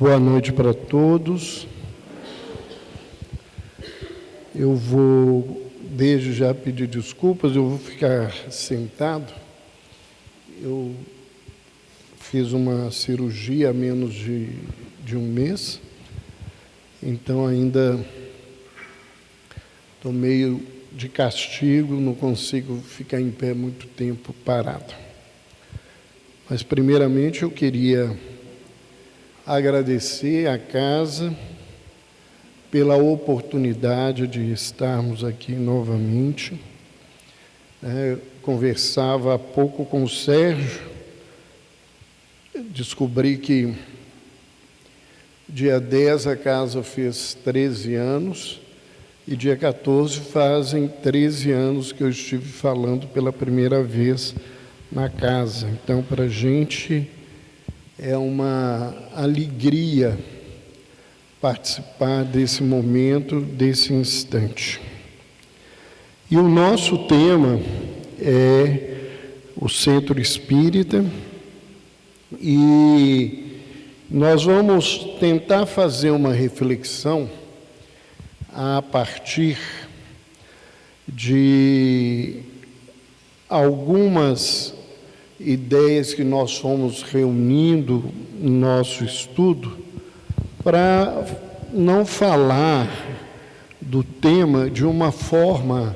Boa noite para todos. Eu vou, desde já, pedir desculpas, eu vou ficar sentado. Eu fiz uma cirurgia há menos de um mês, então ainda estou meio de castigo, não consigo ficar em pé muito tempo parado. Mas, primeiramente, eu queria agradecer à casa pela oportunidade de estarmos aqui novamente. Eu conversava há pouco com o Sérgio, descobri que dia 10 a casa fez 13 anos e dia 14 fazem 13 anos que eu estive falando pela primeira vez na casa. Então, para a gente é uma alegria participar desse momento, desse instante. E o nosso tema é o Centro Espírita, e nós vamos tentar fazer uma reflexão a partir de algumas ideias que nós fomos reunindo no nosso estudo, para não falar do tema de uma forma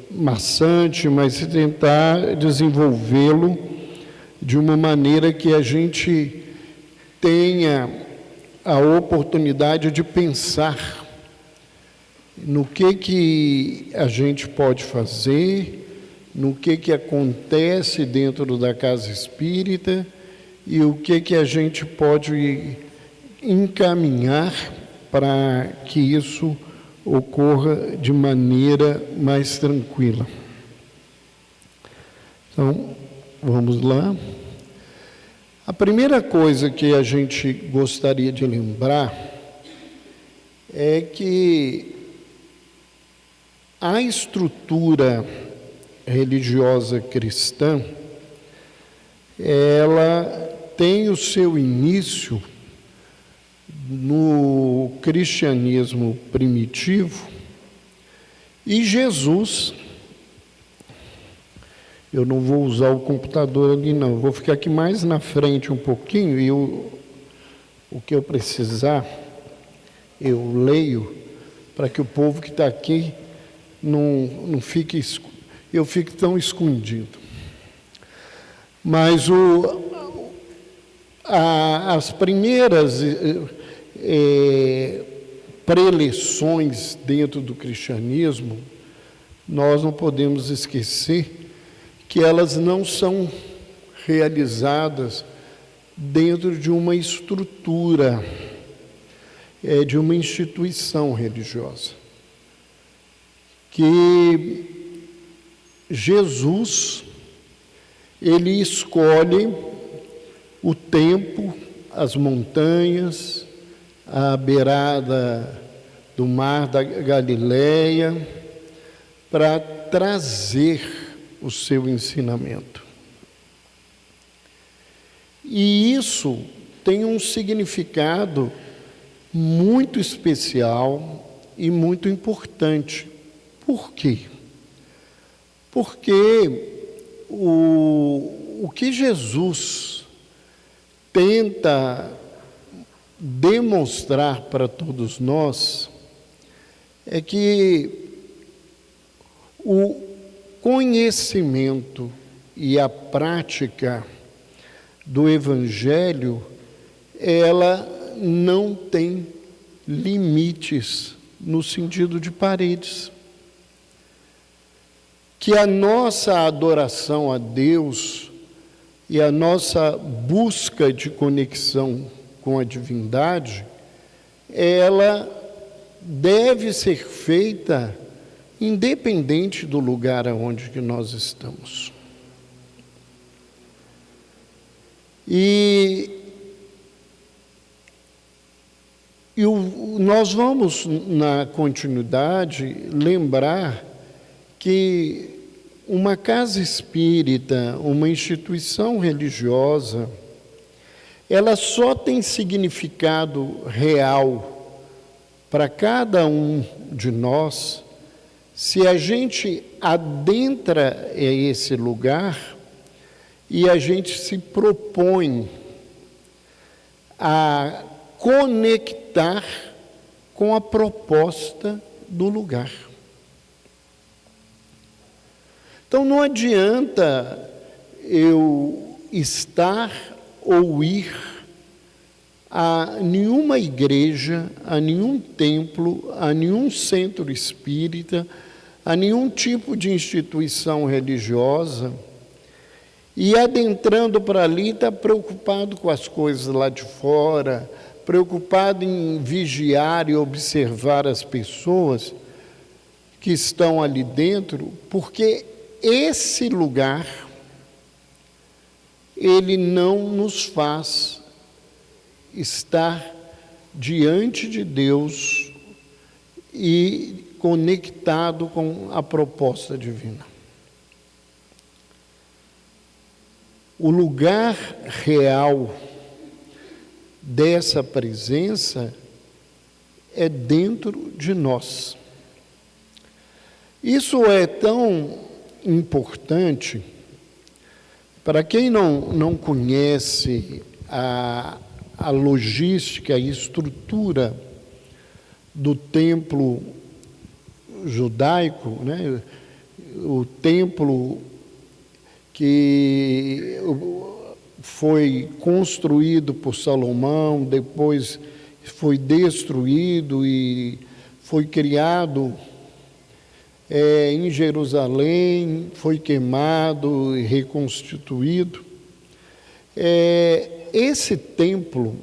maçante, mas tentar desenvolvê-lo de uma maneira que a gente tenha a oportunidade de pensar no que a gente pode fazer, no que acontece dentro da casa espírita e o que a gente pode encaminhar para que isso ocorra de maneira mais tranquila. Então, vamos lá. A primeira coisa que a gente gostaria de lembrar é que a estrutura religiosa cristã, ela tem o seu início no cristianismo primitivo, e Jesus, eu não vou usar o computador ali não, eu vou ficar aqui mais na frente um pouquinho, e o que eu precisar, eu leio, para que o povo que está aqui não fique eu fico tão escondido. Mas as primeiras preleções dentro do cristianismo, nós não podemos esquecer que elas não são realizadas dentro de uma estrutura, de uma instituição religiosa. Que Jesus, ele escolhe o tempo, as montanhas, a beirada do mar da Galileia, para trazer o seu ensinamento. E isso tem um significado muito especial e muito importante. Por quê? Porque o que Jesus tenta demonstrar para todos nós é que o conhecimento e a prática do Evangelho, ela não tem limites no sentido de paredes. Que a nossa adoração a Deus e a nossa busca de conexão com a divindade, ela deve ser feita independente do lugar aonde que nós estamos. Nós vamos, na continuidade, lembrar que uma casa espírita, uma instituição religiosa, ela só tem significado real para cada um de nós se a gente adentra esse lugar e a gente se propõe a conectar com a proposta do lugar. Então não adianta eu estar ou ir a nenhuma igreja, a nenhum templo, a nenhum centro espírita, a nenhum tipo de instituição religiosa, e adentrando para ali está preocupado com as coisas lá de fora, preocupado em vigiar e observar as pessoas que estão ali dentro, porque esse lugar, ele não nos faz estar diante de Deus e conectado com a proposta divina. O lugar real dessa presença é dentro de nós. Isso é tão importante. Para quem não conhece a logística e estrutura do templo judaico, né? O templo que foi construído por Salomão, depois foi destruído e foi criado em Jerusalém, foi queimado e reconstituído. Esse templo,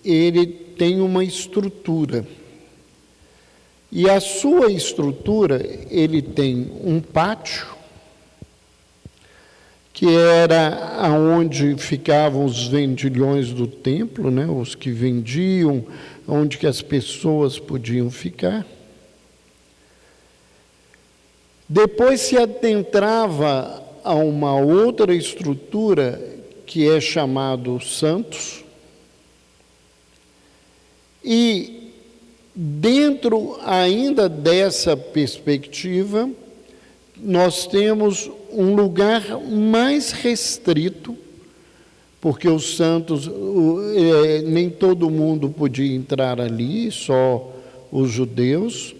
ele tem uma estrutura. E a sua estrutura, ele tem um pátio, que era onde ficavam os vendilhões do templo, né, os que vendiam, onde que as pessoas podiam ficar. Depois se adentrava a uma outra estrutura que é chamado Santos, e dentro ainda dessa perspectiva, nós temos um lugar mais restrito, porque os santos, nem todo mundo podia entrar ali, só os judeus.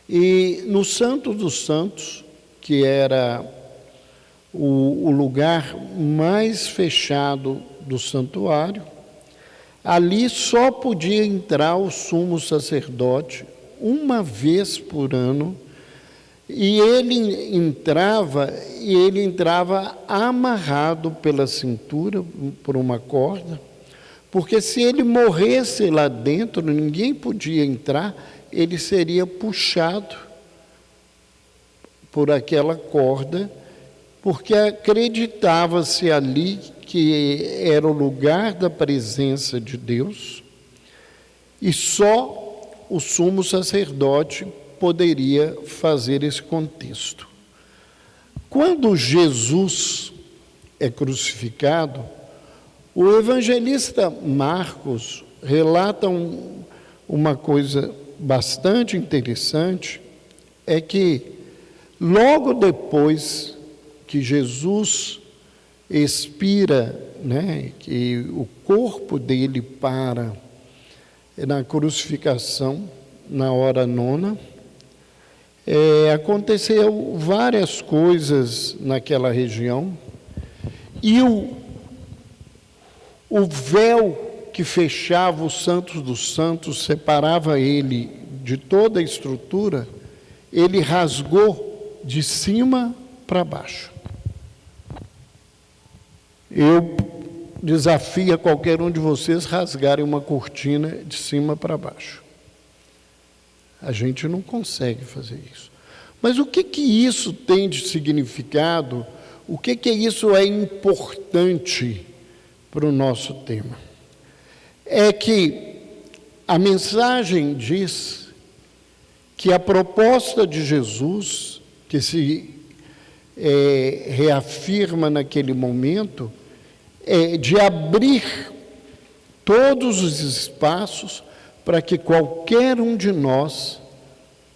E no Santo dos Santos, que era o lugar mais fechado do santuário, ali só podia entrar o sumo sacerdote uma vez por ano, e ele entrava amarrado pela cintura por uma corda, porque se ele morresse lá dentro, ninguém podia entrar, ele seria puxado por aquela corda, porque acreditava-se ali que era o lugar da presença de Deus, e só o sumo sacerdote poderia fazer esse contexto. Quando Jesus é crucificado, o evangelista Marcos relata uma coisa bastante interessante, é que logo depois que Jesus expira, né, que o corpo dele para na crucificação, na hora nona, aconteceu várias coisas naquela região, e o véu que fechava os santos dos santos, separava ele de toda a estrutura, ele rasgou de cima para baixo. Eu desafio a qualquer um de vocês rasgarem uma cortina de cima para baixo. A gente não consegue fazer isso. Mas o que isso tem de significado? O que isso é importante para o nosso tema? É que a mensagem diz que a proposta de Jesus, que se reafirma naquele momento, de abrir todos os espaços para que qualquer um de nós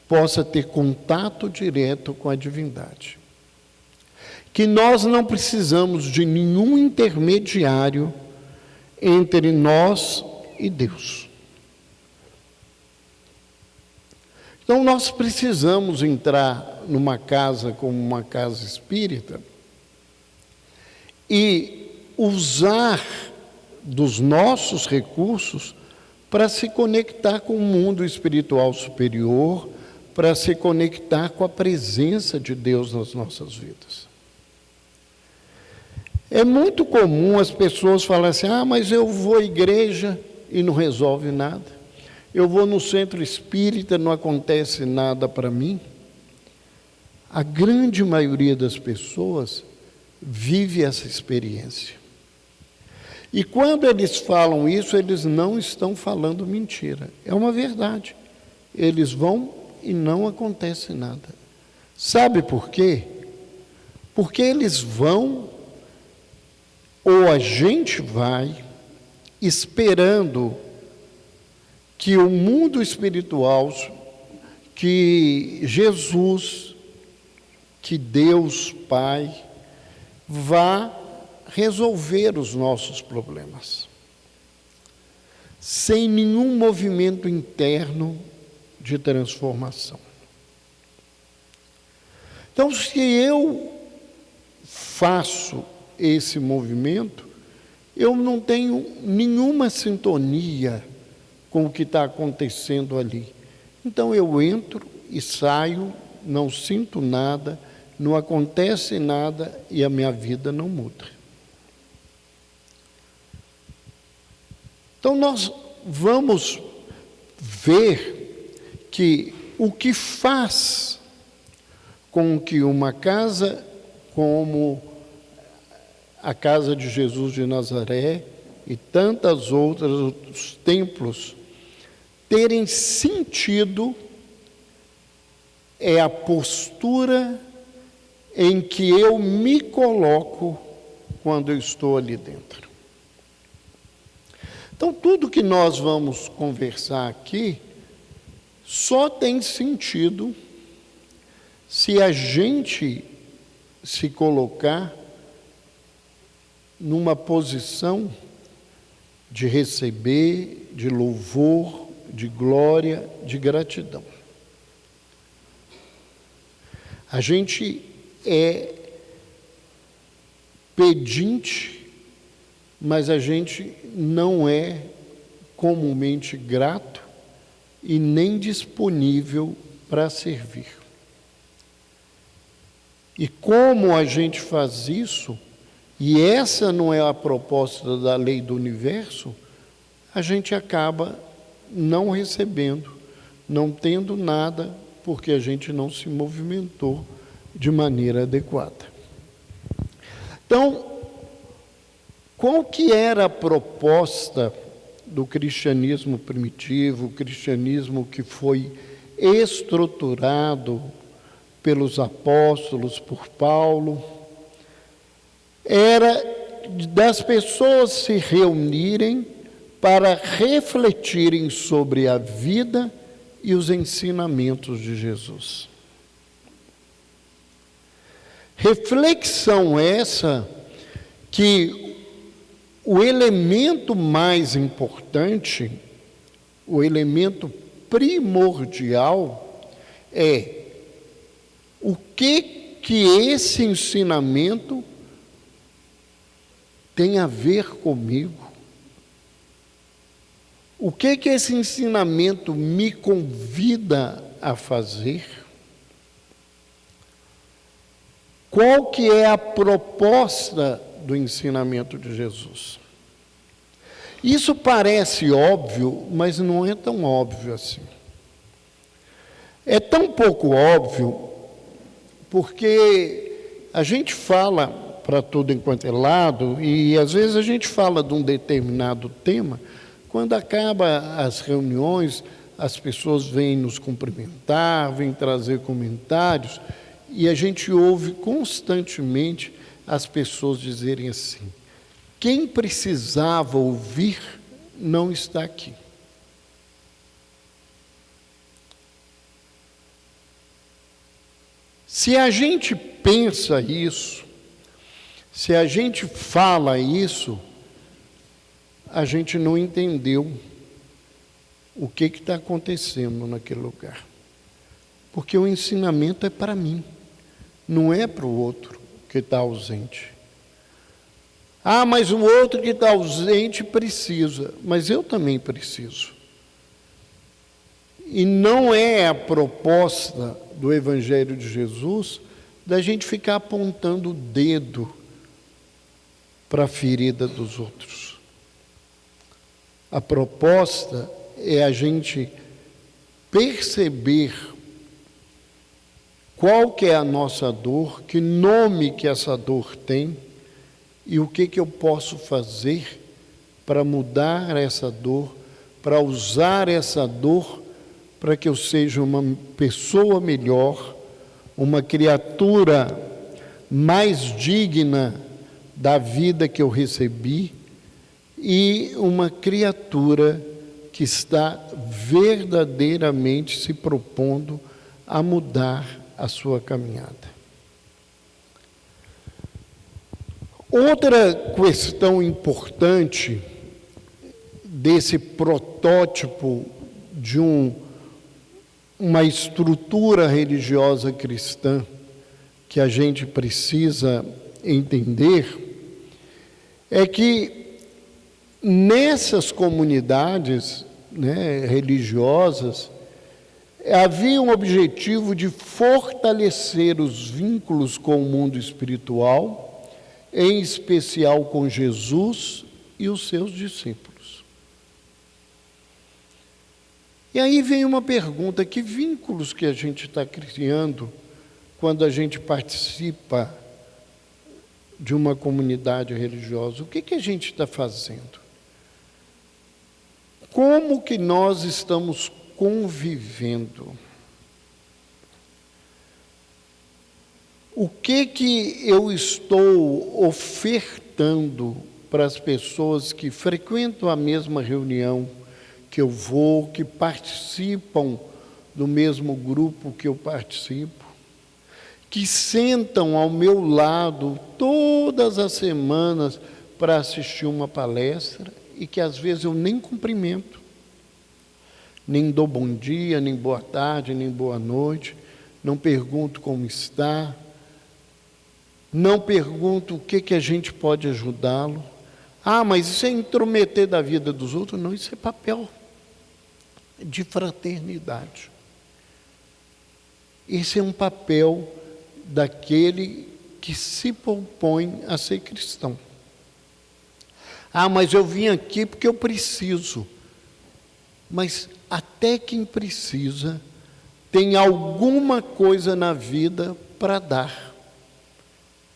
possa ter contato direto com a divindade. Que nós não precisamos de nenhum intermediário entre nós e Deus. Então, nós precisamos entrar numa casa como uma casa espírita e usar dos nossos recursos para se conectar com o mundo espiritual superior, para se conectar com a presença de Deus nas nossas vidas. É muito comum as pessoas falarem assim: mas eu vou à igreja e não resolve nada. Eu vou no centro espírita, não acontece nada para mim. A grande maioria das pessoas vive essa experiência. E quando eles falam isso, eles não estão falando mentira. É uma verdade. Eles vão e não acontece nada. Sabe por quê? Porque eles vão, ou a gente vai, esperando que o mundo espiritual, que Jesus, que Deus Pai, vá resolver os nossos problemas, sem nenhum movimento interno de transformação. Então, se eu faço esse movimento, eu não tenho nenhuma sintonia com o que está acontecendo ali. Então eu entro e saio, não sinto nada, não acontece nada e a minha vida não muda. Então nós vamos ver que o que faz com que uma casa como a casa de Jesus de Nazaré e tantas outros templos terem sentido é a postura em que eu me coloco quando eu estou ali dentro. Então, tudo que nós vamos conversar aqui só tem sentido se a gente se colocar numa posição de receber, de louvor, de glória, de gratidão. A gente é pedinte, mas a gente não é comumente grato e nem disponível para servir. E como a gente faz isso, e essa não é a proposta da lei do universo, a gente acaba não recebendo, não tendo nada, porque a gente não se movimentou de maneira adequada. Então, qual que era a proposta do cristianismo primitivo, o cristianismo que foi estruturado pelos apóstolos, por Paulo? Era das pessoas se reunirem para refletirem sobre a vida e os ensinamentos de Jesus. Reflexão essa que o elemento mais importante, o elemento primordial é o que esse ensinamento tem a ver comigo. O que esse ensinamento me convida a fazer? Qual que é a proposta do ensinamento de Jesus? Isso parece óbvio, mas não é tão óbvio assim. É tão pouco óbvio porque a gente fala para tudo enquanto é lado e às vezes a gente fala de um determinado tema. Quando acaba as reuniões, as pessoas vêm nos cumprimentar, vêm trazer comentários, e a gente ouve constantemente as pessoas dizerem assim: quem precisava ouvir não está aqui. Se a gente pensa isso, se a gente fala isso, a gente não entendeu o que está acontecendo naquele lugar. Porque o ensinamento é para mim, não é para o outro que está ausente. Ah, mas o outro que está ausente precisa, mas eu também preciso. E não é a proposta do Evangelho de Jesus da gente ficar apontando o dedo para a ferida dos outros. A proposta é a gente perceber qual que é a nossa dor, que nome que essa dor tem e o que eu posso fazer para mudar essa dor, para usar essa dor para que eu seja uma pessoa melhor, uma criatura mais digna da vida que eu recebi e uma criatura que está verdadeiramente se propondo a mudar a sua caminhada. Outra questão importante desse protótipo de uma estrutura religiosa cristã que a gente precisa entender é que nessas comunidades, religiosas, havia um objetivo de fortalecer os vínculos com o mundo espiritual, em especial com Jesus e os seus discípulos. E aí vem uma pergunta: que vínculos que a gente está criando quando a gente participa de uma comunidade religiosa? O que a gente está fazendo? Como que nós estamos convivendo? O que eu estou ofertando para as pessoas que frequentam a mesma reunião que eu vou, que participam do mesmo grupo que eu participo, que sentam ao meu lado todas as semanas para assistir uma palestra e que às vezes eu nem cumprimento, nem dou bom dia, nem boa tarde, nem boa noite, não pergunto como está, não pergunto o que a gente pode ajudá-lo. Ah, mas isso é intrometer da vida dos outros? Não, isso é papel de fraternidade. Esse é um papel daquele que se propõe a ser cristão. Ah, mas eu vim aqui porque eu preciso. Mas até quem precisa tem alguma coisa na vida para dar,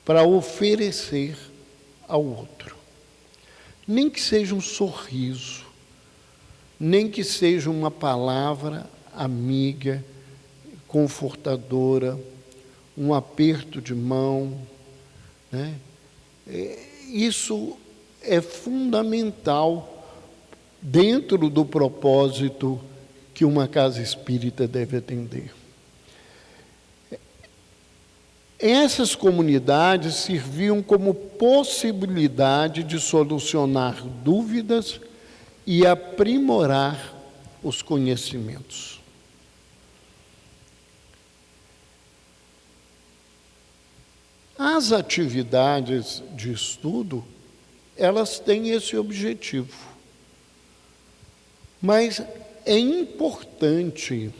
para oferecer ao outro. Nem que seja um sorriso, nem que seja uma palavra amiga, confortadora, um aperto de mão, Isso é fundamental dentro do propósito que uma casa espírita deve atender. Essas comunidades serviam como possibilidade de solucionar dúvidas e aprimorar os conhecimentos. As atividades de estudo, elas têm esse objetivo. Mas é importante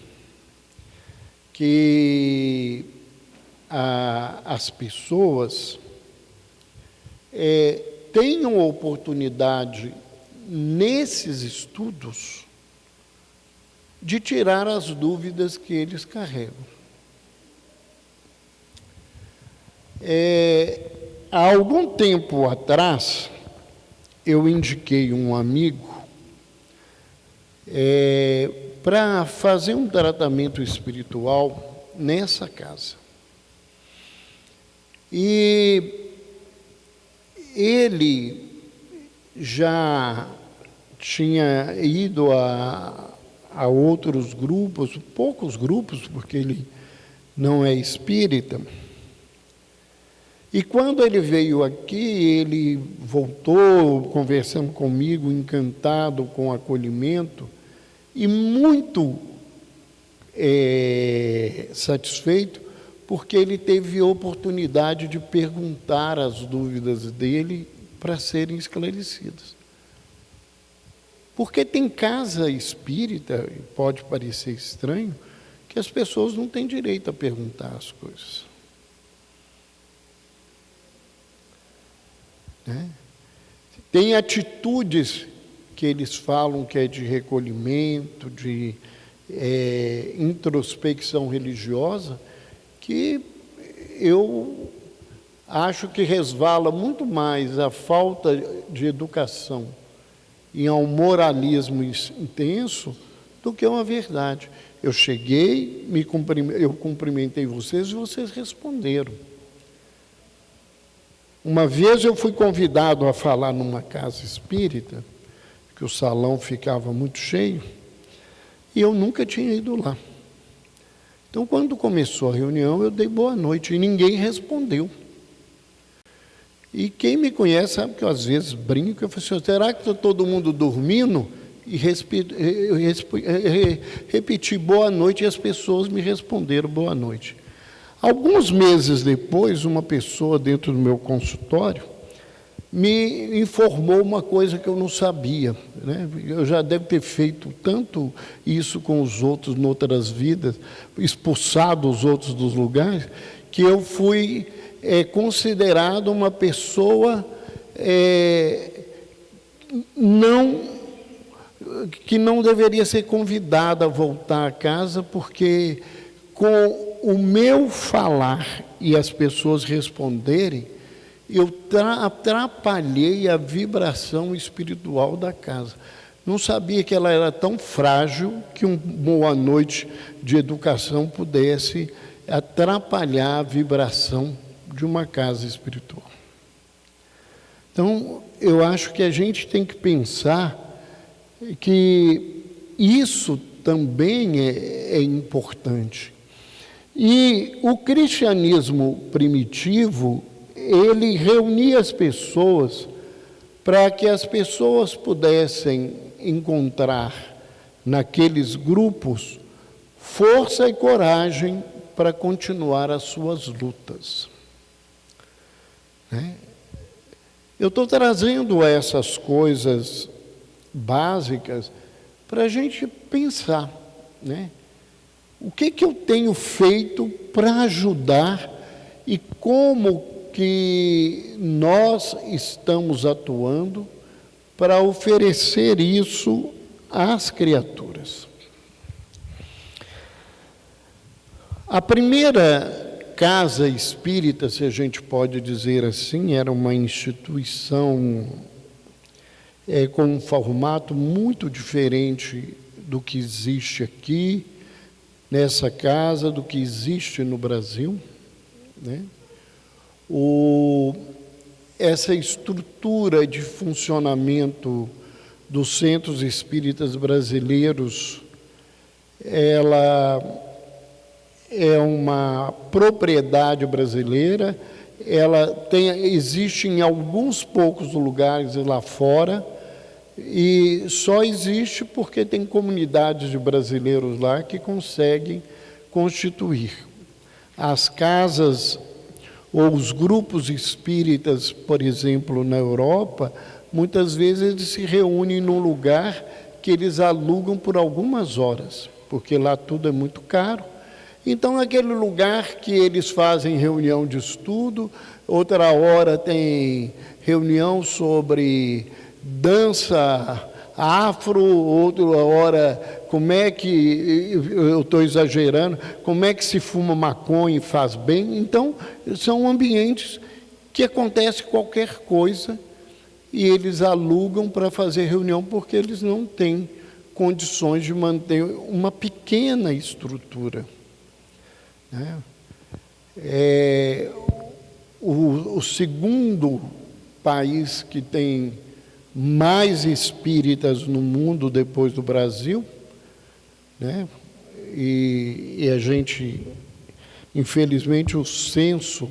que as pessoas tenham oportunidade, nesses estudos, de tirar as dúvidas que eles carregam. Há algum tempo atrás, eu indiquei um amigo para fazer um tratamento espiritual nessa casa. E ele já tinha ido a outros grupos, poucos grupos, porque ele não é espírita. E quando ele veio aqui, ele voltou conversando comigo, encantado com o acolhimento e muito satisfeito, porque ele teve a oportunidade de perguntar as dúvidas dele para serem esclarecidas. Porque tem casa espírita, e pode parecer estranho, que as pessoas não têm direito a perguntar as coisas. Tem atitudes que eles falam que é de recolhimento, de introspecção religiosa, que eu acho que resvala muito mais a falta de educação e ao moralismo intenso do que uma verdade. Eu cheguei, eu cumprimentei vocês e vocês responderam. Uma vez eu fui convidado a falar numa casa espírita, que o salão ficava muito cheio, e eu nunca tinha ido lá. Então, quando começou a reunião, eu dei boa noite e ninguém respondeu. E quem me conhece sabe que eu às vezes brinco, eu falo assim, será que está todo mundo dormindo? E repeti boa noite e as pessoas me responderam boa noite. Alguns meses depois, uma pessoa dentro do meu consultório me informou uma coisa que eu não sabia, né? Eu já devo ter feito tanto isso com os outros em outras vidas, expulsado os outros dos lugares, que eu fui considerado uma pessoa que não deveria ser convidada a voltar a casa, porque com o meu falar e as pessoas responderem, eu atrapalhei a vibração espiritual da casa. Não sabia que ela era tão frágil que uma boa noite de educação pudesse atrapalhar a vibração de uma casa espiritual. Então, eu acho que a gente tem que pensar que isso também é importante. E o cristianismo primitivo, ele reunia as pessoas para que as pessoas pudessem encontrar naqueles grupos força e coragem para continuar as suas lutas. Eu estou trazendo essas coisas básicas para a gente pensar, né? O que eu tenho feito para ajudar e como que nós estamos atuando para oferecer isso às criaturas. A primeira casa espírita, se a gente pode dizer assim, era uma instituição com um formato muito diferente do que existe aqui, nessa casa, do que existe no Brasil, né? Essa estrutura de funcionamento dos centros espíritas brasileiros, ela é uma propriedade brasileira, existe em alguns poucos lugares lá fora, e só existe porque tem comunidades de brasileiros lá que conseguem constituir. As casas ou os grupos espíritas, por exemplo, na Europa, muitas vezes eles se reúnem num lugar que eles alugam por algumas horas, porque lá tudo é muito caro. Então, naquele lugar que eles fazem reunião de estudo, outra hora tem reunião sobre dança afro, outra hora, como é que, eu estou exagerando, como é que se fuma maconha e faz bem. Então, são ambientes que acontece qualquer coisa e eles alugam para fazer reunião porque eles não têm condições de manter uma pequena estrutura, né? O segundo país que tem mais espíritas no mundo depois do Brasil, né? E a gente, infelizmente, o censo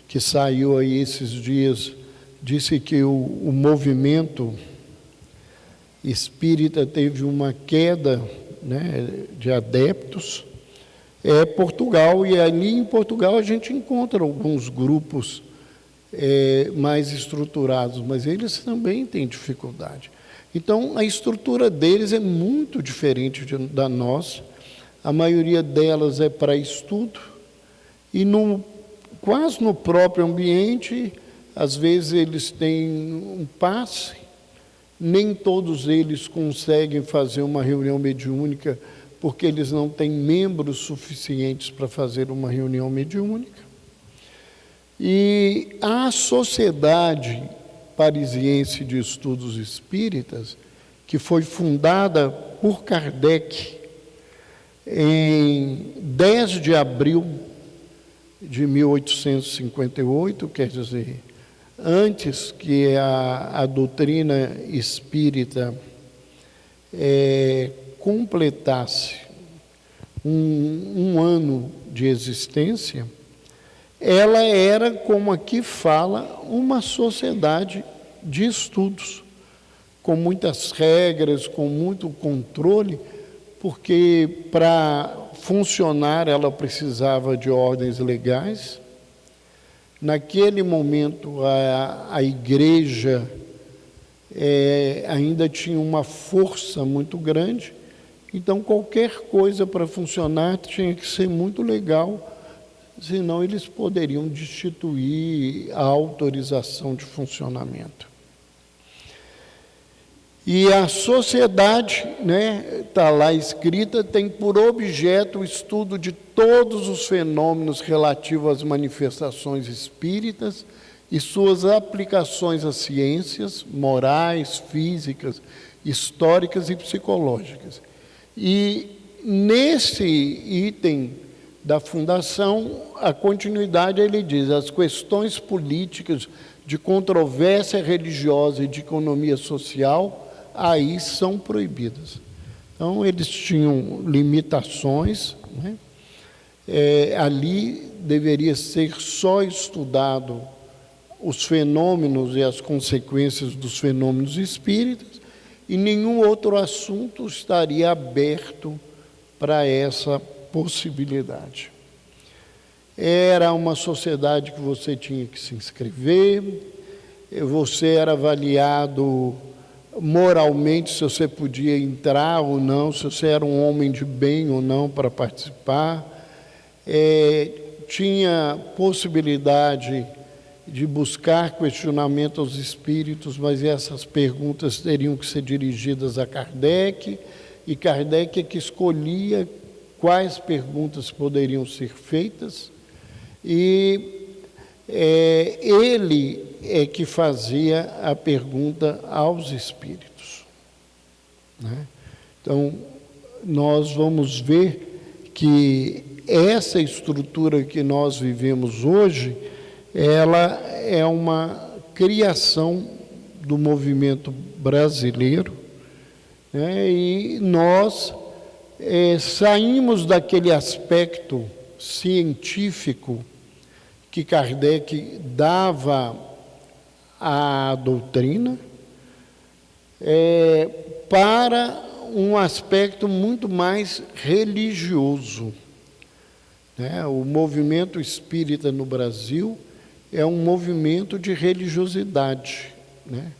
que saiu aí esses dias disse que o movimento espírita teve uma queda, né, de adeptos. É Portugal, e ali em Portugal a gente encontra alguns grupos mais estruturados, mas eles também têm dificuldade. Então, a estrutura deles é muito diferente da nossa. A maioria delas é para estudo, e quase no próprio ambiente, às vezes eles têm um passe, nem todos eles conseguem fazer uma reunião mediúnica, porque eles não têm membros suficientes para fazer uma reunião mediúnica. E a Sociedade Parisiense de Estudos Espíritas, que foi fundada por Kardec em 10 de abril de 1858, quer dizer, antes que a doutrina espírita completasse um ano de existência, ela era, como aqui fala, uma sociedade de estudos, com muitas regras, com muito controle, porque para funcionar ela precisava de ordens legais. Naquele momento, a igreja ainda tinha uma força muito grande, então qualquer coisa para funcionar tinha que ser muito legal, senão eles poderiam destituir a autorização de funcionamento. E a sociedade, né, está lá escrita, tem por objeto o estudo de todos os fenômenos relativos às manifestações espíritas e suas aplicações às ciências morais, físicas, históricas e psicológicas. E nesse item da fundação, a continuidade, ele diz: as questões políticas de controvérsia religiosa e de economia social aí são proibidas. Então, eles tinham limitações, né? Ali deveria ser só estudado os fenômenos e as consequências dos fenômenos espíritas, e nenhum outro assunto estaria aberto para essa possibilidade. Era uma sociedade que você tinha que se inscrever, você era avaliado moralmente se você podia entrar ou não, se você era um homem de bem ou não para participar. Tinha possibilidade de buscar questionamento aos espíritos, mas essas perguntas teriam que ser dirigidas a Kardec, e Kardec é que escolhia quais perguntas poderiam ser feitas, e ele é que fazia a pergunta aos espíritos, né? Então, nós vamos ver que essa estrutura que nós vivemos hoje, ela é uma criação do movimento brasileiro, né? E nós saímos daquele aspecto científico que Kardec dava à doutrina, para um aspecto muito mais religioso, né? O movimento espírita no Brasil é um movimento de religiosidade, né?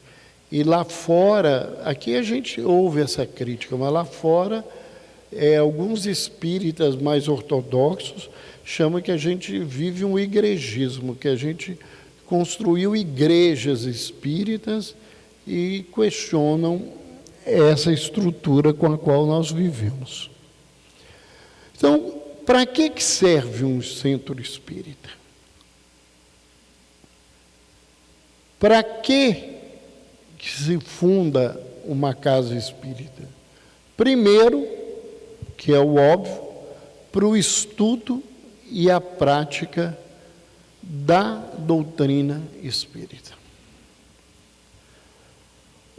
E lá fora, aqui a gente ouve essa crítica, mas lá fora, alguns espíritas mais ortodoxos chamam que a gente vive um igrejismo, que a gente construiu igrejas espíritas e questionam essa estrutura com a qual nós vivemos. Então, para que serve um centro espírita? Para que se funda uma casa espírita? Primeiro, que é o óbvio, para o estudo e a prática da doutrina espírita.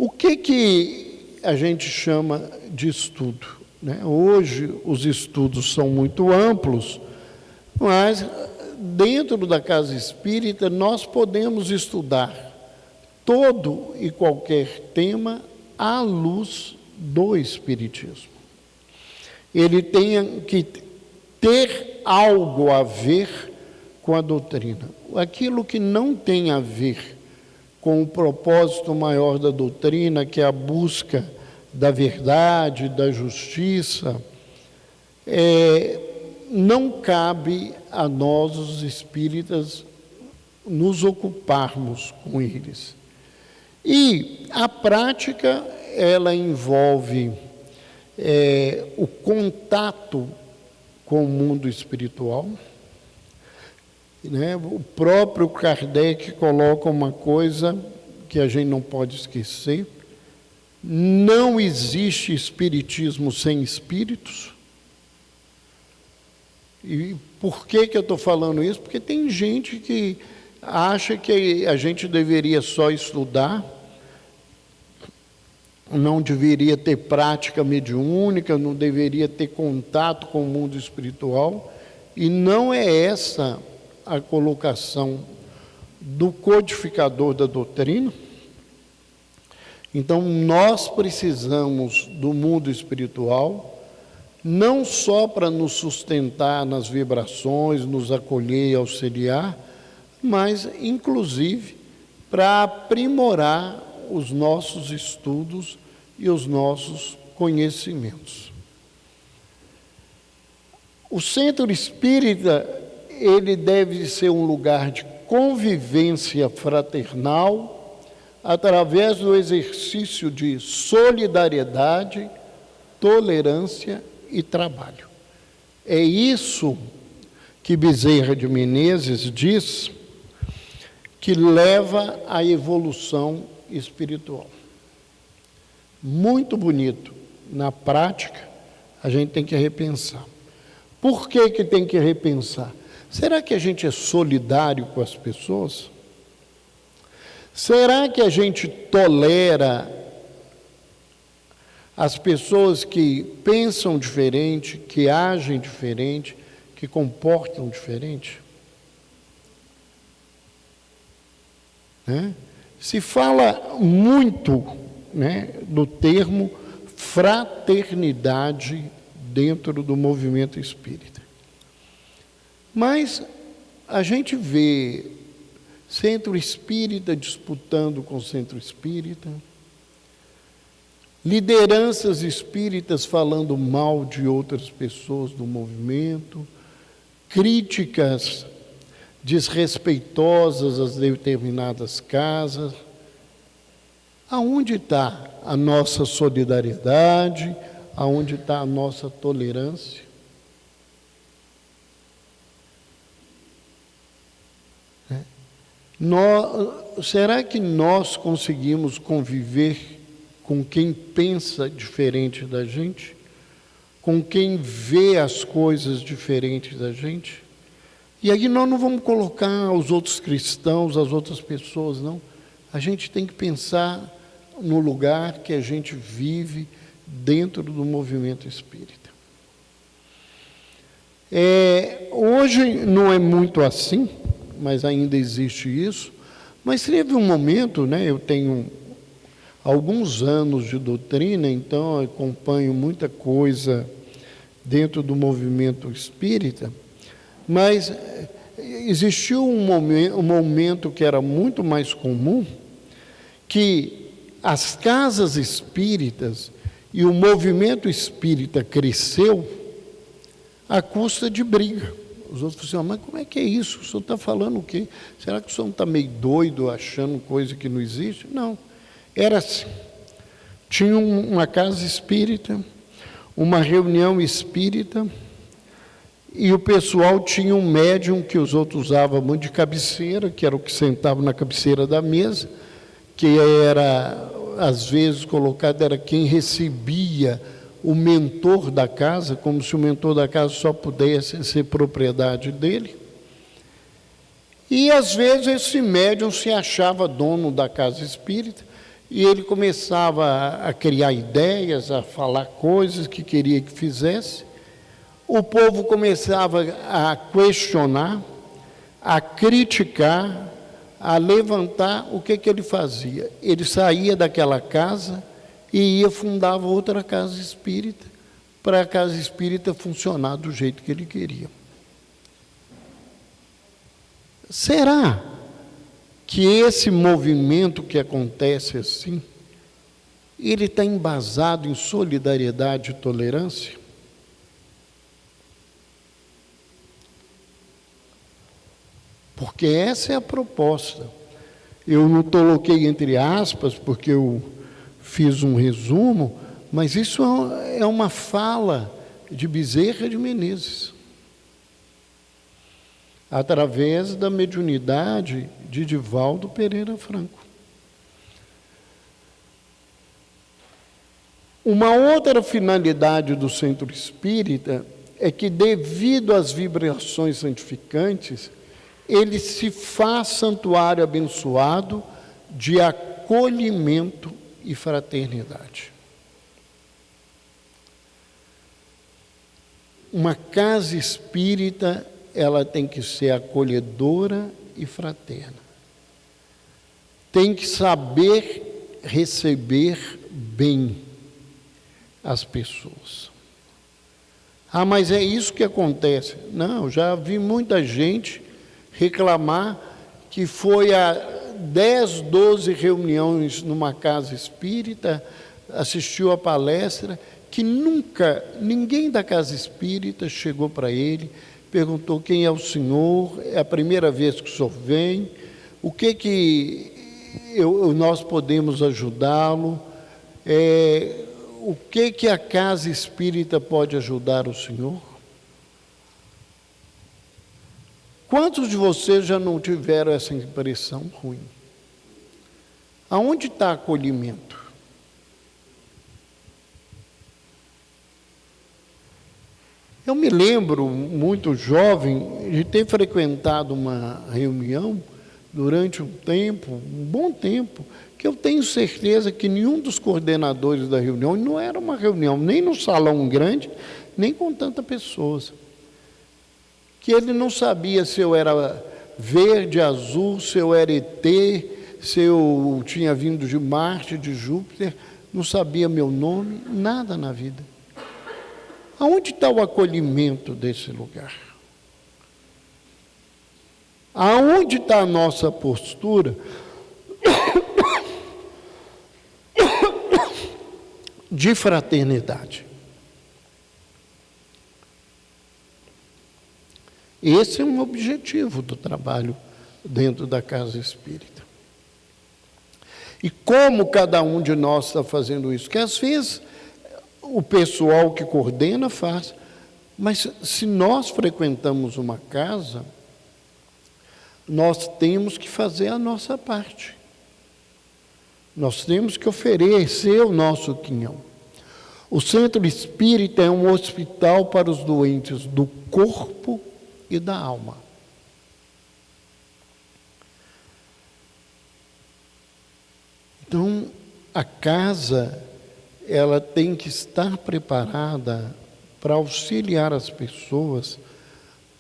O que a gente chama de estudo, né? Hoje os estudos são muito amplos, mas dentro da casa espírita nós podemos estudar todo e qualquer tema à luz do Espiritismo. Ele tem que ter algo a ver com a doutrina. Aquilo que não tem a ver com o propósito maior da doutrina, que é a busca da verdade, da justiça, não cabe a nós, os espíritas, nos ocuparmos com eles. E a prática, ela envolve o contato com o mundo espiritual, né? O próprio Kardec coloca uma coisa que a gente não pode esquecer: não existe espiritismo sem espíritos. E por que eu estou falando isso? Porque tem gente que acha que a gente deveria só estudar, não deveria ter prática mediúnica, não deveria ter contato com o mundo espiritual, e não é essa a colocação do codificador da doutrina. Então, nós precisamos do mundo espiritual, não só para nos sustentar nas vibrações, nos acolher e auxiliar, mas, inclusive, para aprimorar os nossos estudos e os nossos conhecimentos. O centro espírita, ele deve ser um lugar de convivência fraternal, através do exercício de solidariedade, tolerância e trabalho. É isso que Bezerra de Menezes diz que leva à evolução espiritual. Muito bonito. Na prática, a gente tem que repensar. Por que tem que repensar? Será que a gente é solidário com as pessoas? Será que a gente tolera as pessoas que pensam diferente, que agem diferente, que comportam diferente? Né? Se fala muito, né, do termo fraternidade dentro do movimento espírita. Mas a gente vê centro espírita disputando com centro espírita, lideranças espíritas falando mal de outras pessoas do movimento, críticas desrespeitosas às determinadas casas. Aonde está a nossa solidariedade? Aonde está a nossa tolerância? Será que nós conseguimos conviver com quem pensa diferente da gente? Com quem vê as coisas diferentes da gente? E aí nós não vamos colocar os outros cristãos, as outras pessoas, não. A gente tem que pensar no lugar que a gente vive dentro do movimento espírita. Hoje não é muito assim, mas ainda existe isso. Mas teve um momento, né, eu tenho alguns anos de doutrina, então eu acompanho muita coisa dentro do movimento espírita, mas existiu um momento que era muito mais comum, que as casas espíritas e o movimento espírita cresceu à custa de briga. Os outros falaram assim: mas como é que é isso? O senhor está falando o quê? Será que o senhor não está meio doido, achando coisa que não existe? Não, era assim. Tinha uma casa espírita, uma reunião espírita, e o pessoal tinha um médium que os outros usavam muito de cabeceira, que era o que sentava na cabeceira da mesa, que era, às vezes, colocado, era quem recebia o mentor da casa, como se o mentor da casa só pudesse ser propriedade dele. E, às vezes, esse médium se achava dono da casa espírita, e ele começava a criar ideias, a falar coisas que queria que fizesse. O povo começava a questionar, a criticar, a levantar. O que ele fazia? Ele saía daquela casa e ia fundava outra casa espírita, para a casa espírita funcionar do jeito que ele queria. Será que esse movimento que acontece assim, ele está embasado em solidariedade e tolerância? Porque essa é a proposta. Eu não coloquei entre aspas, porque eu fiz um resumo, mas isso é uma fala de Bezerra de Menezes, através da mediunidade de Divaldo Pereira Franco. Uma outra finalidade do centro espírita é que, devido às vibrações santificantes, ele se faz santuário abençoado de acolhimento e fraternidade. Uma casa espírita, ela tem que ser acolhedora e fraterna. Tem que saber receber bem as pessoas. Ah, mas é isso que acontece. Não, já vi muita gente reclamar que foi a 10, 12 reuniões numa casa espírita, assistiu a palestra, que nunca, ninguém da casa espírita chegou para ele, perguntou: quem é o senhor, é a primeira vez que o senhor vem, o que nós podemos ajudá-lo, o que a casa espírita pode ajudar o senhor? Quantos de vocês já não tiveram essa impressão ruim? Aonde está acolhimento? Eu me lembro, muito jovem, de ter frequentado uma reunião durante um tempo, um bom tempo, que eu tenho certeza que nenhum dos coordenadores da reunião, não era uma reunião nem no salão grande, nem com tantas pessoas, que ele não sabia se eu era verde, azul, se eu era ET, se eu tinha vindo de Marte, de Júpiter, não sabia meu nome, nada na vida. Aonde está o acolhimento desse lugar? Aonde está a nossa postura de fraternidade? Esse é um objetivo do trabalho dentro da casa espírita. E como cada um de nós está fazendo isso? Que às vezes o pessoal que coordena faz, mas se nós frequentamos uma casa, nós temos que fazer a nossa parte. Nós temos que oferecer o nosso quinhão. O centro espírita é um hospital para os doentes do corpo e da alma. Então, a casa, ela tem que estar preparada para auxiliar as pessoas,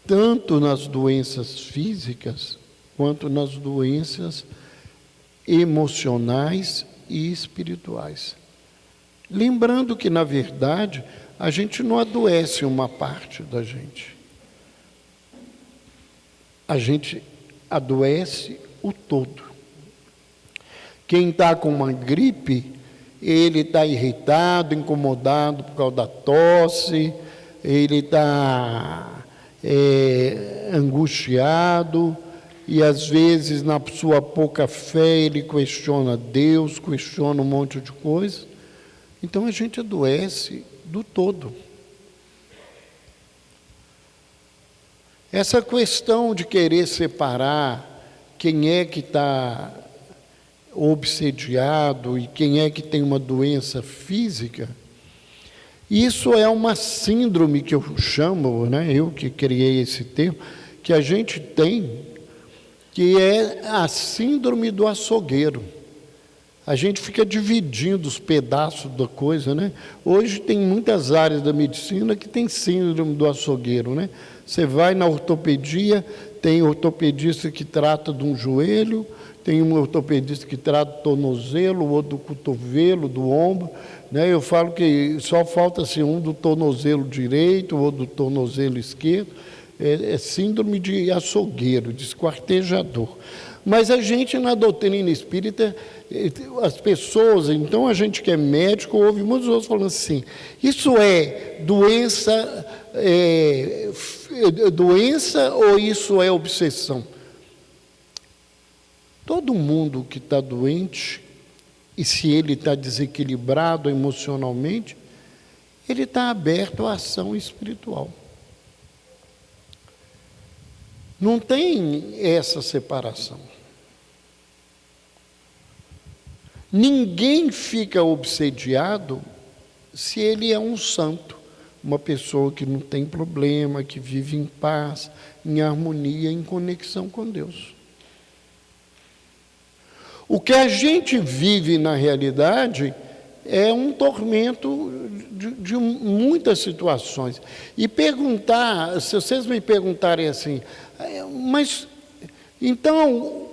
tanto nas doenças físicas, quanto nas doenças emocionais e espirituais. Lembrando que, na verdade, a gente não adoece uma parte da gente. A gente adoece o todo. Quem está com uma gripe, ele está irritado, incomodado por causa da tosse, ele está angustiado, e às vezes, na sua pouca fé, ele questiona Deus, questiona um monte de coisa. Então, a gente adoece do todo. Essa questão de querer separar quem é que está obsediado e quem é que tem uma doença física, isso é uma síndrome que eu chamo, eu que criei esse termo, que a gente tem, que é a síndrome do açougueiro. A gente fica dividindo os pedaços da coisa, né? Hoje tem muitas áreas da medicina que tem síndrome do açougueiro, né? Você vai na ortopedia, tem ortopedista que trata de um joelho, tem um ortopedista que trata do tornozelo, outro do cotovelo, do ombro, né? Eu falo que só falta assim, um do tornozelo direito, outro do tornozelo esquerdo. É síndrome de açougueiro, de esquartejador. Mas a gente, na doutrina espírita, as pessoas, então a gente que é médico, ouve muitos outros falando assim, isso é doença ou isso é obsessão? Todo mundo que está doente, e se ele está desequilibrado emocionalmente, ele está aberto à ação espiritual. Não tem essa separação. Ninguém fica obsediado se ele é um santo, uma pessoa que não tem problema, que vive em paz, em harmonia, em conexão com Deus. O que a gente vive na realidade é um tormento de muitas situações. E perguntar, se vocês me perguntarem assim, mas então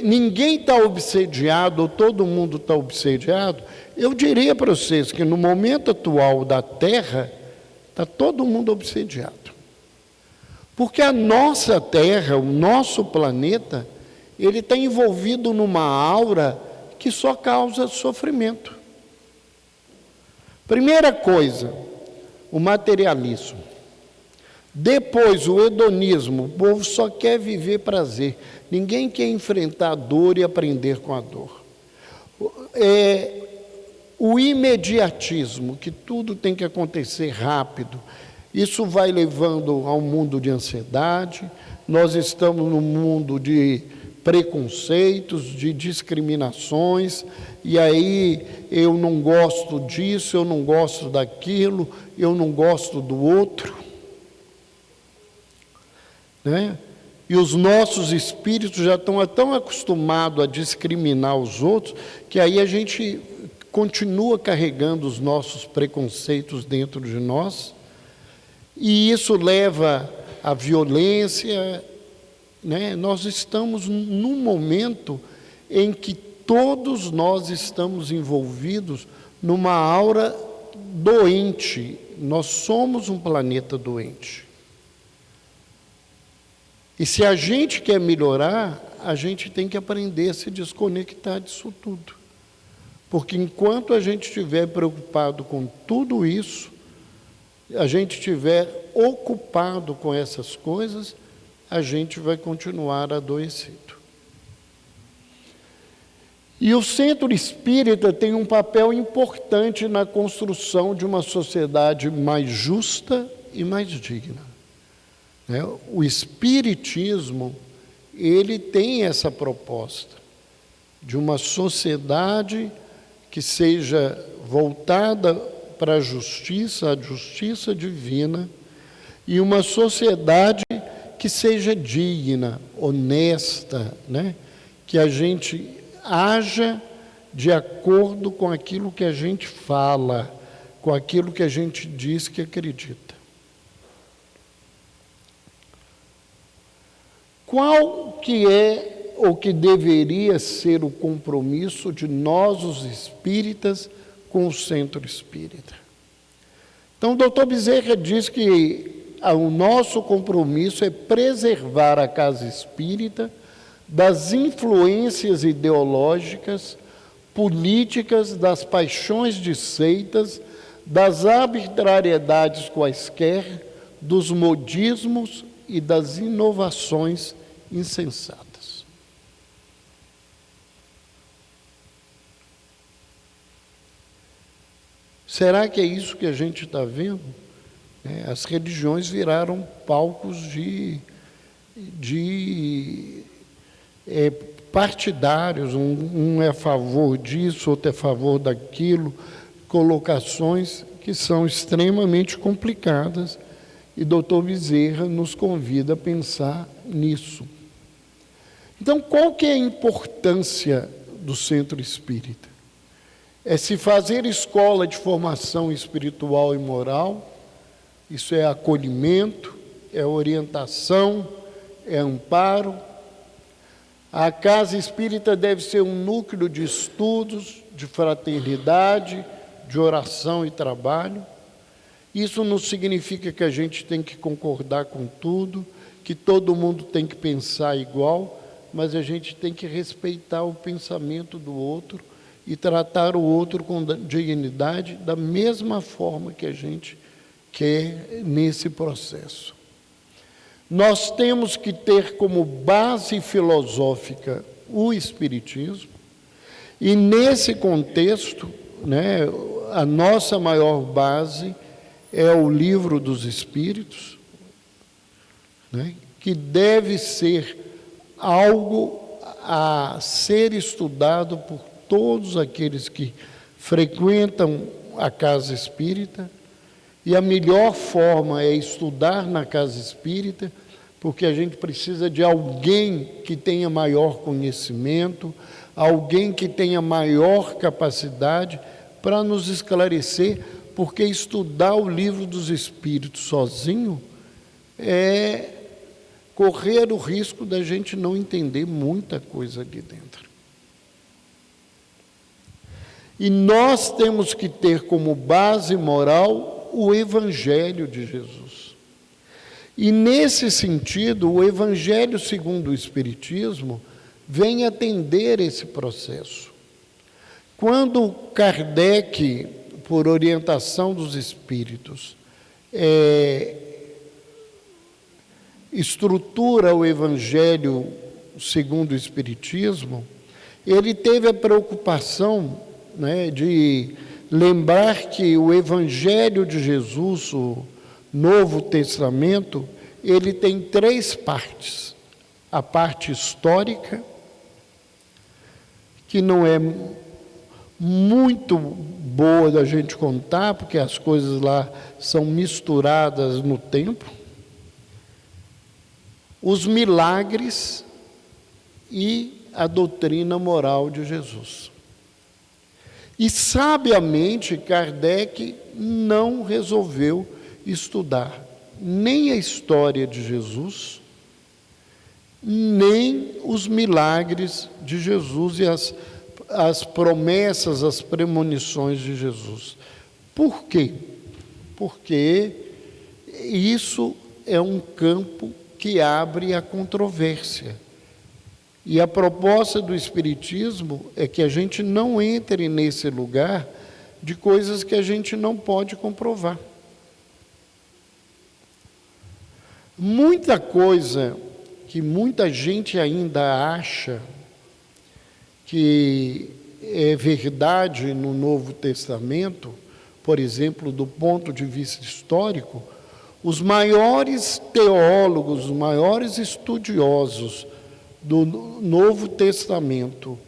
ninguém está obsediado, ou todo mundo está obsediado, eu diria para vocês que no momento atual da Terra, está todo mundo obsediado. Porque a nossa Terra, o nosso planeta, ele está envolvido numa aura que só causa sofrimento. Primeira coisa, o materialismo. Depois, o hedonismo. O povo só quer viver prazer. Ninguém quer enfrentar a dor e aprender com a dor. O imediatismo, que tudo tem que acontecer rápido. Isso vai levando a um mundo de ansiedade. Nós estamos num mundo de preconceitos, de discriminações, e aí eu não gosto disso, eu não gosto daquilo, eu não gosto do outro, né? E os nossos espíritos já estão tão acostumados a discriminar os outros, que aí a gente continua carregando os nossos preconceitos dentro de nós, e isso leva à violência, né? Nós estamos num momento em que todos nós estamos envolvidos numa aura doente. Nós somos um planeta doente. E se a gente quer melhorar, a gente tem que aprender a se desconectar disso tudo. Porque enquanto a gente estiver preocupado com tudo isso, a gente estiver ocupado com essas coisas, a gente vai continuar adoecido. E o centro espírita tem um papel importante na construção de uma sociedade mais justa e mais digna. O espiritismo, ele tem essa proposta de uma sociedade que seja voltada para a justiça divina, e uma sociedade que seja digna, honesta, né? Que a gente haja de acordo com aquilo que a gente fala, com aquilo que a gente diz que acredita. Qual que é ou que deveria ser o compromisso de nós, os espíritas, com o centro espírita? Então, o doutor Bezerra diz que o nosso compromisso é preservar a casa espírita das influências ideológicas, políticas, das paixões de seitas, das arbitrariedades quaisquer, dos modismos e das inovações insensatas. Será que é isso que a gente está vendo? As religiões viraram palcos de partidários, um é a favor disso, outro é a favor daquilo, colocações que são extremamente complicadas, e doutor Bezerra nos convida a pensar nisso. Então, qual que é a importância do centro espírita? É se fazer escola de formação espiritual e moral, isso é acolhimento, é orientação, é amparo. A casa espírita deve ser um núcleo de estudos, de fraternidade, de oração e trabalho. Isso não significa que a gente tem que concordar com tudo, que todo mundo tem que pensar igual, mas a gente tem que respeitar o pensamento do outro e tratar o outro com dignidade da mesma forma que a gente quer nesse processo. Nós temos que ter como base filosófica o Espiritismo, e nesse contexto, a nossa maior base é o Livro dos Espíritos, que deve ser algo a ser estudado por todos aqueles que frequentam a casa espírita, e a melhor forma é estudar na casa espírita, porque a gente precisa de alguém que tenha maior conhecimento, alguém que tenha maior capacidade para nos esclarecer, porque estudar o Livro dos Espíritos sozinho é correr o risco da gente não entender muita coisa ali dentro. E nós temos que ter como base moral o Evangelho de Jesus. E, nesse sentido, o Evangelho segundo o Espiritismo vem atender esse processo. Quando Kardec, por orientação dos Espíritos, estrutura o Evangelho segundo o Espiritismo, ele teve a preocupação, de lembrar que o Evangelho de Jesus, o Novo Testamento, ele tem 3 partes. A parte histórica, que não é muito boa da gente contar, porque as coisas lá são misturadas no tempo. Os milagres e a doutrina moral de Jesus. E, sabiamente, Kardec não resolveu estudar nem a história de Jesus, nem os milagres de Jesus e as promessas, as premonições de Jesus. Por quê? Porque isso é um campo que abre a controvérsia. E a proposta do Espiritismo é que a gente não entre nesse lugar de coisas que a gente não pode comprovar. Muita coisa que muita gente ainda acha que é verdade no Novo Testamento, por exemplo, do ponto de vista histórico, os maiores teólogos, os maiores estudiosos do Novo Testamento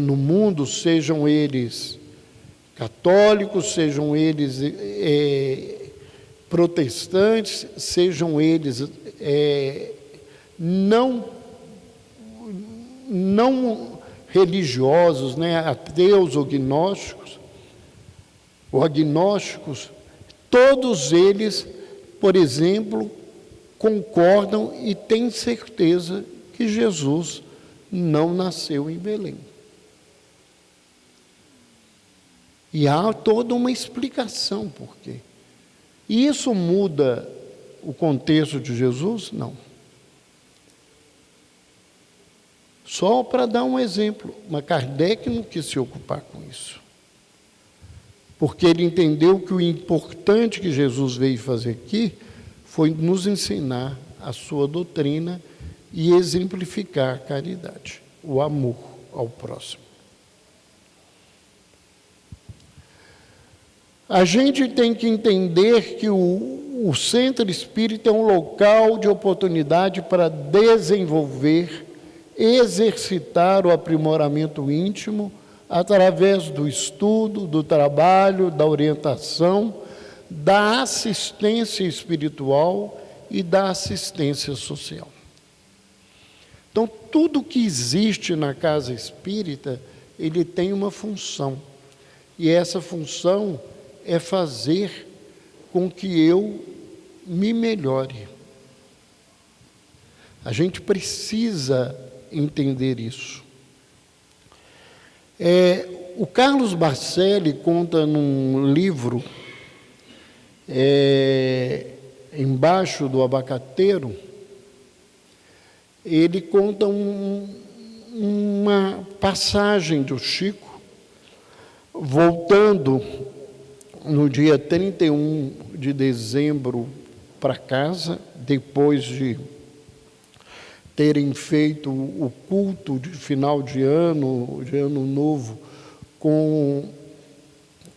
no mundo, sejam eles católicos, sejam eles protestantes, sejam eles não religiosos, ateus ou agnósticos, todos eles, por exemplo, concordam e têm certeza que Jesus não nasceu em Belém. E há toda uma explicação por quê. E isso muda o contexto de Jesus? Não. Só para dar um exemplo, mas Kardec não quis se ocupar com isso. Porque ele entendeu que o importante que Jesus veio fazer aqui foi nos ensinar a sua doutrina e exemplificar a caridade, o amor ao próximo. A gente tem que entender que o centro espírita é um local de oportunidade para desenvolver, exercitar o aprimoramento íntimo através do estudo, do trabalho, da orientação, da assistência espiritual e da assistência social. Então, tudo que existe na casa espírita, ele tem uma função. E essa função é fazer com que eu me melhore. A gente precisa entender isso. O Carlos Barcelli conta num livro, Embaixo do Abacateiro, ele conta uma passagem do Chico, voltando no dia 31 de dezembro para casa, depois de terem feito o culto de final de ano novo, com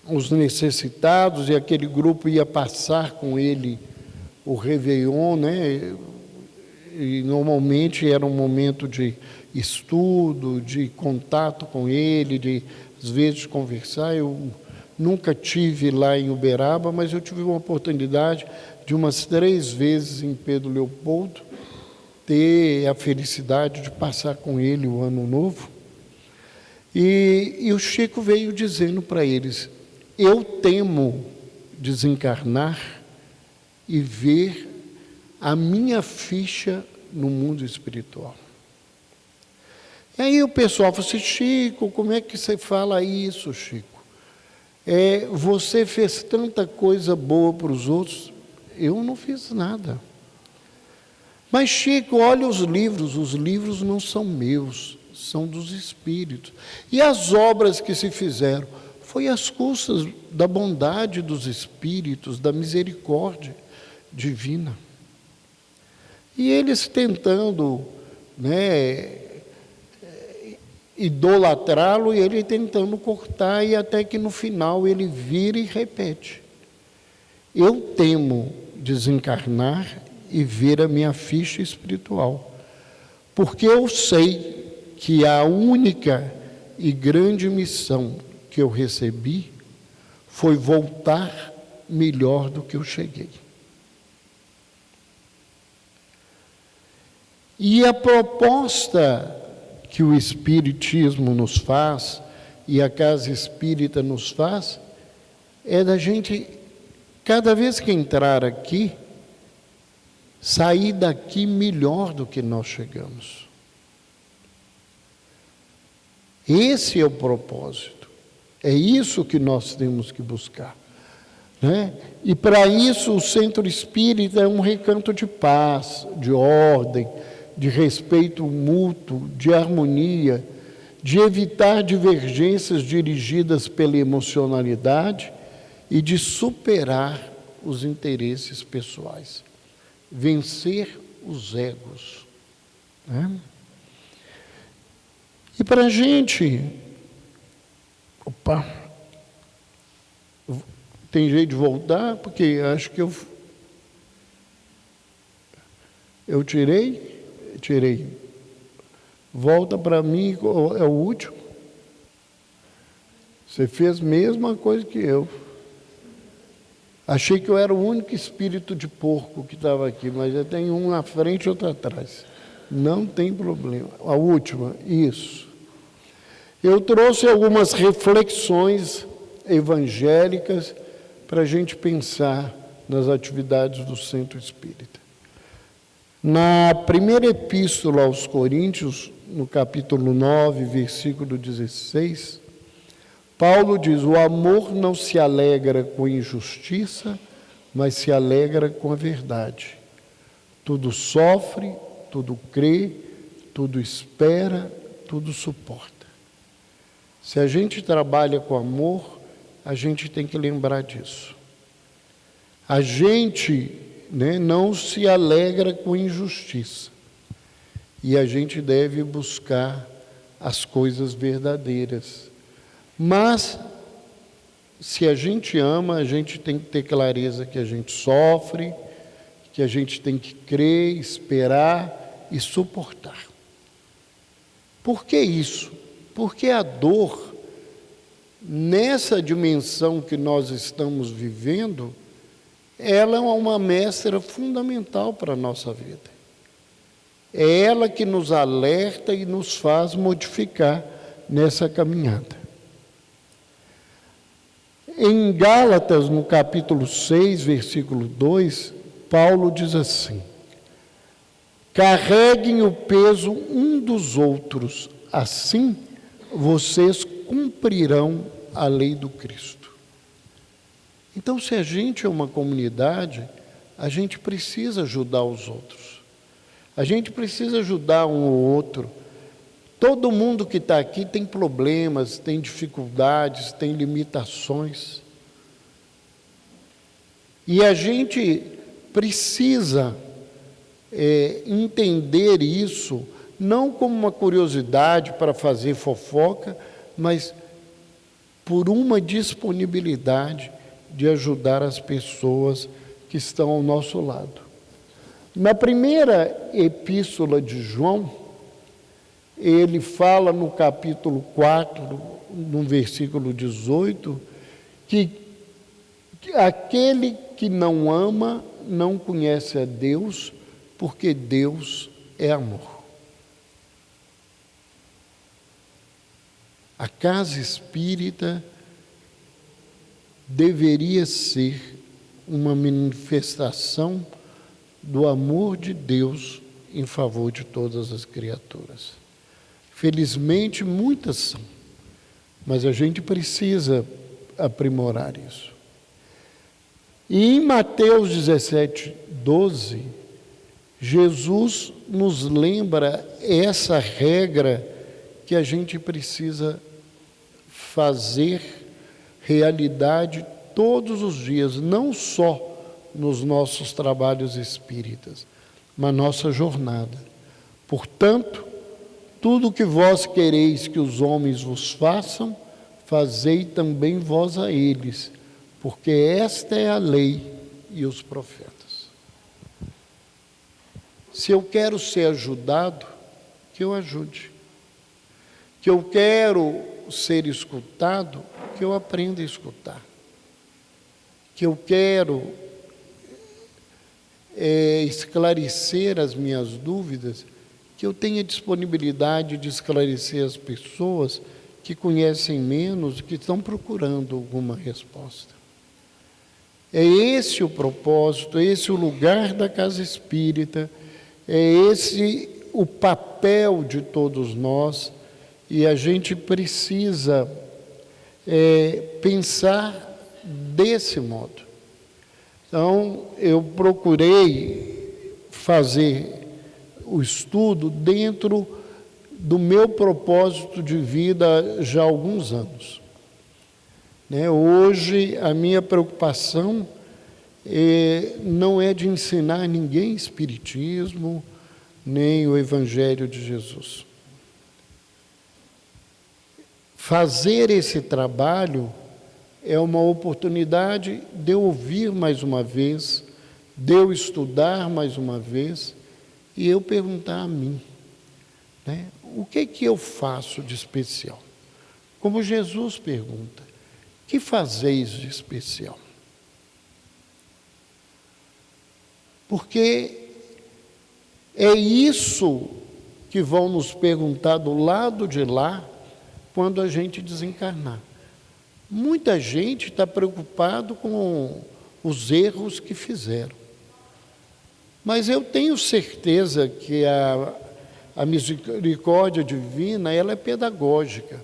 os necessitados, e aquele grupo ia passar com ele o Réveillon, né? E normalmente era um momento de estudo, de contato com ele, de às vezes conversar. Eu nunca tive lá em Uberaba, mas eu tive uma oportunidade de umas 3 vezes em Pedro Leopoldo ter a felicidade de passar com ele o Ano Novo. E o Chico veio dizendo para eles: eu temo desencarnar e ver a minha ficha no mundo espiritual. E aí o pessoal falou assim: Chico, como é que você fala isso, Chico? Você fez tanta coisa boa para os outros. Eu não fiz nada. Mas, Chico, olha os livros não são meus, são dos espíritos. E as obras que se fizeram, foi às custas da bondade dos espíritos, da misericórdia divina. E eles tentando, idolatrá-lo, e ele tentando cortar, e até que no final ele vira e repete: eu temo desencarnar e ver a minha ficha espiritual, porque eu sei que a única e grande missão que eu recebi foi voltar melhor do que eu cheguei. E a proposta que o Espiritismo nos faz, e a Casa Espírita nos faz, é da gente, cada vez que entrar aqui, sair daqui melhor do que nós chegamos. Esse é o propósito. É isso que nós temos que buscar, né? E para isso o Centro Espírita é um recanto de paz, de ordem, de respeito mútuo, de harmonia, de evitar divergências dirigidas pela emocionalidade e de superar os interesses pessoais. Vencer os egos, né? E para a gente... tem jeito de voltar? Porque acho que eu tirei. Volta para mim, é o último. Você fez a mesma coisa que eu. Achei que eu era o único espírito de porco que estava aqui, mas já tem um na frente e outro atrás. Não tem problema. A última, isso. Eu trouxe algumas reflexões evangélicas para a gente pensar nas atividades do Centro Espírita. Na primeira epístola aos Coríntios, no capítulo 9, versículo 16, Paulo diz: o amor não se alegra com injustiça, mas se alegra com a verdade. Tudo sofre, tudo crê, tudo espera, tudo suporta. Se a gente trabalha com amor, a gente tem que lembrar disso. A gente, não se alegra com injustiça. E a gente deve buscar as coisas verdadeiras. Mas, se a gente ama, a gente tem que ter clareza que a gente sofre, que a gente tem que crer, esperar e suportar. Por que isso? Porque a dor, nessa dimensão que nós estamos vivendo, ela é uma mestra fundamental para a nossa vida. É ela que nos alerta e nos faz modificar nessa caminhada. Em Gálatas, no capítulo 6, versículo 2, Paulo diz assim: carreguem o peso um dos outros, assim vocês cumprirão a lei do Cristo. Então, se a gente é uma comunidade, a gente precisa ajudar os outros. A gente precisa ajudar um ao outro. Todo mundo que está aqui tem problemas, tem dificuldades, tem limitações. E a gente precisa entender isso, não como uma curiosidade para fazer fofoca, mas por uma disponibilidade de ajudar as pessoas que estão ao nosso lado. Na primeira epístola de João, ele fala no capítulo 4, no versículo 18, que aquele que não ama não conhece a Deus, porque Deus é amor. A casa espírita deveria ser uma manifestação do amor de Deus em favor de todas as criaturas. Felizmente, muitas são, mas a gente precisa aprimorar isso. E em Mateus 17, 12, Jesus nos lembra essa regra que a gente precisa fazer realidade todos os dias, não só nos nossos trabalhos espíritas, mas nossa jornada. Portanto, tudo que vós quereis que os homens vos façam, fazei também vós a eles, porque esta é a lei e os profetas. Se eu quero ser ajudado, que eu ajude. Que eu quero ser escutado, que eu aprenda a escutar. Que eu quero esclarecer as minhas dúvidas, que eu tenha disponibilidade de esclarecer as pessoas que conhecem menos, que estão procurando alguma resposta. É esse o propósito, é esse o lugar da casa espírita, é esse o papel de todos nós, e a gente precisa pensar desse modo. Então, eu procurei fazer o estudo dentro do meu propósito de vida já há alguns anos. Hoje, a minha preocupação não é de ensinar ninguém espiritismo, nem o Evangelho de Jesus. Fazer esse trabalho é uma oportunidade de eu ouvir mais uma vez, de eu estudar mais uma vez, e eu perguntar a mim, o que eu faço de especial? Como Jesus pergunta, que fazeis de especial? Porque é isso que vão nos perguntar do lado de lá, quando a gente desencarnar. Muita gente está preocupado com os erros que fizeram. Mas eu tenho certeza que a misericórdia divina, ela é pedagógica.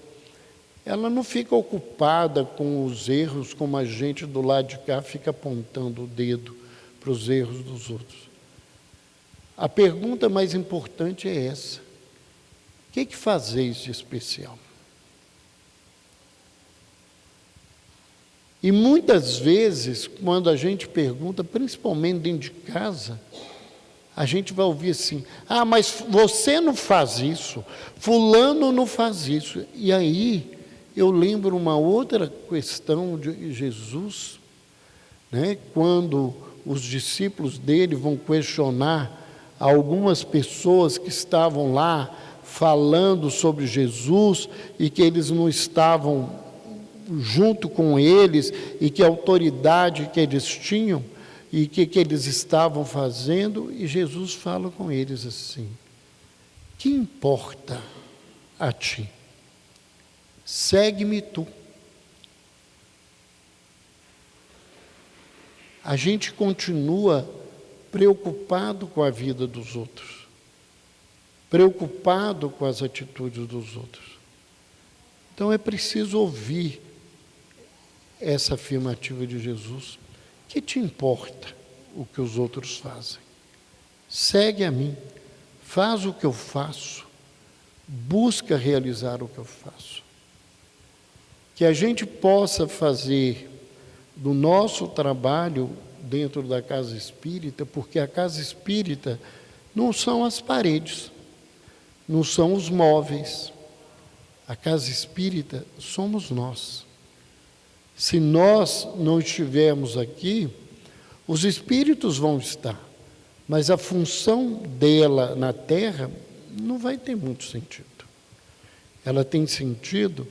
Ela não fica ocupada com os erros como a gente do lado de cá fica apontando o dedo para os erros dos outros. A pergunta mais importante é essa: o que fazeis de especial? E muitas vezes, quando a gente pergunta, principalmente dentro de casa, a gente vai ouvir assim: mas você não faz isso, fulano não faz isso. E aí eu lembro uma outra questão de Jesus, quando os discípulos dele vão questionar algumas pessoas que estavam lá falando sobre Jesus e que eles não estavam junto com eles, e que autoridade que eles tinham e que eles estavam fazendo, e Jesus fala com eles assim: Que importa a ti? Segue-me tu. A gente continua preocupado com a vida dos outros, preocupado com as atitudes dos outros. Então é preciso ouvir essa afirmativa de Jesus. Que te importa o que os outros fazem? Segue a mim, faz o que eu faço, busca realizar o que eu faço. Que a gente possa fazer do nosso trabalho dentro da casa espírita, porque a casa espírita não são as paredes, não são os móveis. A casa espírita somos nós. Se nós não estivermos aqui, os espíritos vão estar, mas a função dela na Terra não vai ter muito sentido. Ela tem sentido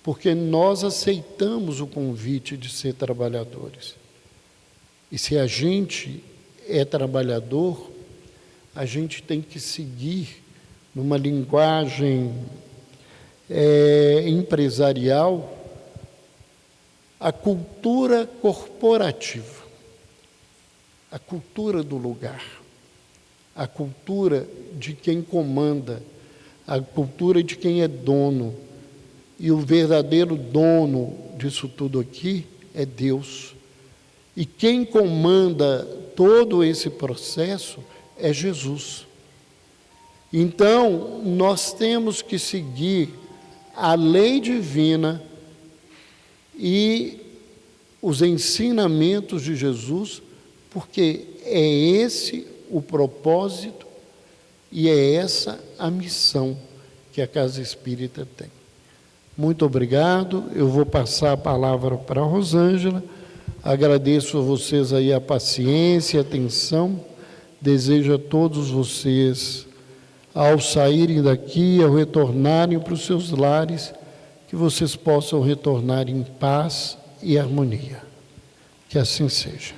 porque nós aceitamos o convite de ser trabalhadores. E se a gente é trabalhador, a gente tem que seguir numa linguagem empresarial a cultura corporativa, a cultura do lugar, a cultura de quem comanda, a cultura de quem é dono. E o verdadeiro dono disso tudo aqui é Deus. E quem comanda todo esse processo é Jesus. Então, nós temos que seguir a lei divina e os ensinamentos de Jesus, porque é esse o propósito e é essa a missão que a Casa Espírita tem. Muito obrigado. Eu vou passar a palavra para a Rosângela. Agradeço a vocês aí a paciência, a atenção. Desejo a todos vocês, ao saírem daqui, ao retornarem para os seus lares, que vocês possam retornar em paz e harmonia. Que assim seja.